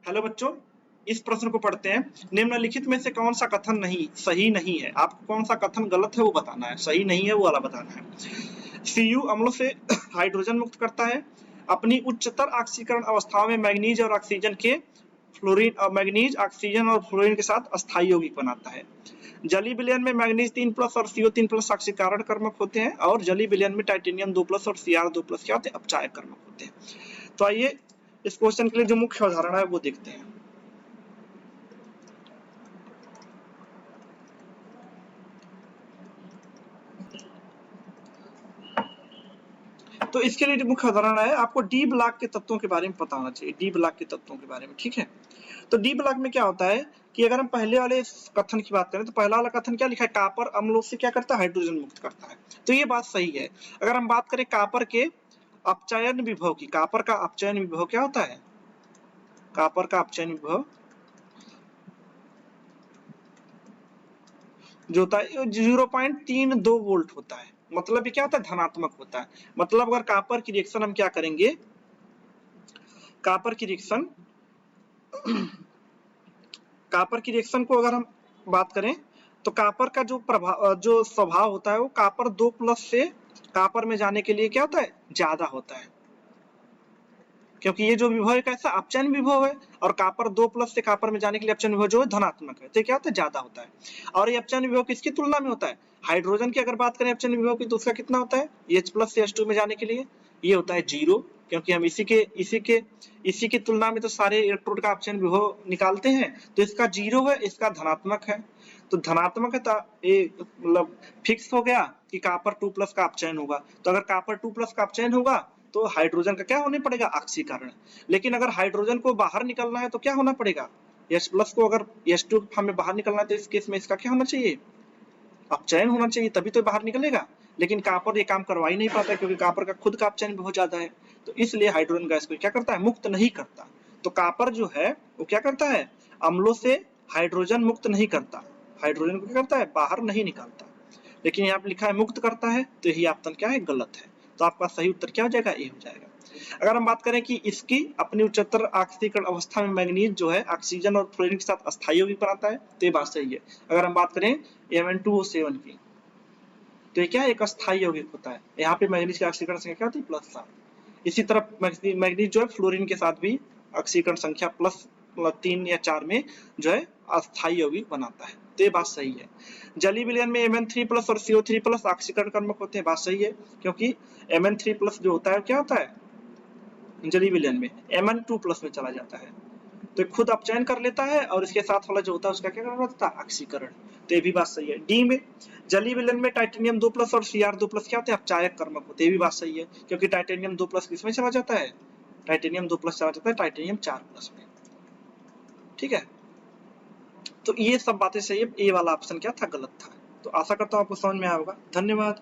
Hello बच्चों, इस प्रश्न को पढ़ते हैं। निम्नलिखित में से कौन सा कथन नहीं सही नहीं है? आपको कौन सा कथन गलत है वो बताना है, सही नहीं है वो वाला बताना है। सीयू अम्लों से हाइड्रोजन मुक्त करता है। अपनी उच्चतर ऑक्सीकरण अवस्थाओं में मैग्नीज और ऑक्सीजन के फ्लोरीन मैग्नीज ऑक्सीजन और फ्लोरीन के साथ अस्थायी यौगिक बनाता है। जली विलयन में मैग्नीज 3+ और CO3+ ऑक्सीकरण कर्मक होते हैं और जली विलयन में टाइटेनियम 2+ और Cr2+ क्या होते हैं? अपचायक कर्मक होते हैं। तो आइए इस क्वेश्चन के लिए जो मुख्य उदाहरण है वो देखते हैं। तो इसके लिए जो मुख्य उदाहरण है, आपको डी ब्लॉक के तत्वों के बारे में पता होना चाहिए। डी ब्लॉक के तत्वों के बारे में, ठीक है। तो डी ब्लॉक में क्या होता है कि अगर हम पहले वाले कथन की बात करें तो पहला वाला कथन क्या लिखा है? कॉपर अम्लों से क्या करता है? हाइड्रोजन मुक्त करता है। तो ये बात सही है। अगर हम बात करें कॉपर के अपचयन विभव की, कॉपर का अपचयन विभव क्या होता है? कॉपर का अपचयन विभव जो होता है 0.32 वोल्ट होता है। मतलब ये क्या होता है? धनात्मक होता है। मतलब अगर कॉपर की रिएक्शन हम क्या करेंगे, कॉपर की रिएक्शन कॉपर की रिएक्शन को अगर हम बात करें तो कॉपर का जो स्वभाव होता है वो कॉपर 2+ से कॉपर में जाने के लिए क्या होता है? ज्यादा होता है, क्योंकि ये जो विभव है कैसा? अपचयन विभव है और कॉपर 2+ से कॉपर में जाने के लिए अपचयन विभव जो है धनात्मक है। तो क्या होता है? ज्यादा होता है। और ये अपचयन विभव किसकी तुलना में होता है? हाइड्रोजन की अगर बात करें अपचयन विभव की तो उसका कितना होता है? H+ से H2 में जाने के लिए ये होता है 0, क्योंकि हम इसी की तुलना में तो सारे इलेक्ट्रोड का अपचयन विभव निकालते हैं। तो इसका 0 है, इसका धनात्मक है। तो धनात्मक है तो ये मतलब फिक्स हो गया कि कॉपर 2+ का अपचयन होगा। तो अगर कॉपर 2+ का अपचयन होगा तो हाइड्रोजन का क्या होने पड़ेगा? ऑक्सीकरण। लेकिन अगर हाइड्रोजन को बाहर निकलना है तो क्या होना पड़ेगा? H+ को अगर H2 हमें बाहर निकलना है तो इस केस में इसका क्या होना चाहिए? अपचयन होना चाहिए, तभी तो बाहर निकलेगा। लेकिन कॉपर ये काम करवा ही नहीं पाता क्योंकि कॉपर का खुद का अपचयन बहुत ज्यादा है। तो इसलिए हाइड्रोजन गैस को क्या करता है? मुक्त नहीं करता। तो कॉपर जो है वो क्या करता है? अम्लों से हाइड्रोजन मुक्त नहीं करता, हाइड्रोजन को क्या करता है? बाहर नहीं निकालता। लेकिन यहाँ पे लिखा है मुक्त करता है, तो यही आपका क्या है? गलत है। तो आपका सही उत्तर क्या हो जाएगा? ए हो जाएगा। अगर हम बात करें कि इसकी अपनी उच्चतर ऑक्सीकरण अवस्था में मैग्नीज जो है ऑक्सीजन और फ्लोरीन के साथ अस्थायी यौगिक बनाता है, तो ये बात सही है। अगर हम बात करें Mn2O7 की, तो ये क्या है? एक अस्थायी यौगिक होता है। यहाँ पे मैग्नीज की ऑक्सीकरण संख्या क्या होती है? +7। इसी तरह मैग्नीज जो है फ्लोरीन के साथ भी ऑक्सीकरण संख्या +3 या 4 में जो है अस्थायी यौगिक बनाता है। तो ये बात सही है। जली विलयन में Mn3+ और CO3+ ऑक्सीकरण कर्मक होते हैं, बात सही है। क्योंकि Mn3+ जो होता है क्या होता है? जली विलयन में Mn2+ में चला जाता है, तो खुद अपचयन कर लेता है और इसके साथ वाला जो होता है उसका क्या करना होता है? ऑक्सीकरण। तो ये भी बात सही है। डी में जली विलयन में टाइटेनियम 2+ और Cr2+ क्या होते हैं? अपचायक कर्मक होते हैं। ये भी बात सही है, क्योंकि टाइटेनियम 2+ किसमें चला जाता है? टाइटेनियम 2+ चला जाता है टाइटेनियम 4+ में, ठीक है। तो ये सब बातें सही है। ए वाला ऑप्शन क्या था? गलत था। तो आशा करता हूँ आपको समझ में आया होगा। धन्यवाद।